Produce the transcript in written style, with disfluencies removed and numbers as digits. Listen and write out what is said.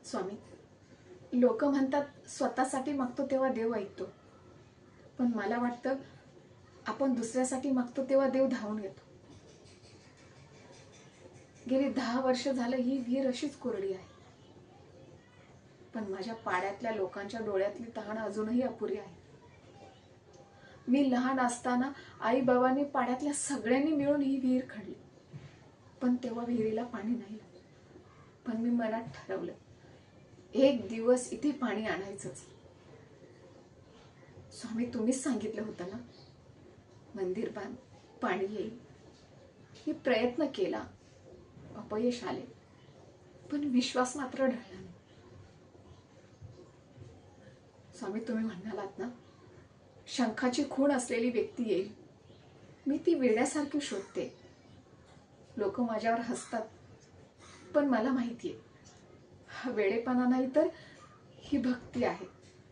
स्वामी, लोक म्हणतात स्वतःसाठी मागतो तेव्हा देव ऐकतो, पण मला वाटतं आपण दुसऱ्यासाठी मागतो तेव्हा देव धावून येतो. गेली 10 वर्ष झालं ही विहीर अशीच कोरडी आहे, पण माझ्या पाड्यातल्या लोकांच्या डोळ्यातली तहान अजूनही अपुरी आहे. मी लहान असताना आई बाबांनी पाड्यातल्या सगळ्यांनी मिळून ही विहीर खणली, पण तेव्हा विहिरीला पाणी नाही. पण मी मनात ठरवलं, एक दिवस इथे पाणी आणायचंच. स्वामी, तुम्हीच सांगितलं होतं ना, मंदिर बांध, पाणी येईल. मी प्रयत्न केला, अपयश आले, पण विश्वास मात्र ढळला नाही. स्वामी, तुम्ही म्हणालात ना, शंखाची खूण असलेली व्यक्ती येईल. मी ती वेड्यासारखी शोधते. लोक माझ्यावर हसतात, पण मला माहितीये, हा वेडेपणा नाही तर ही भक्ती आहे.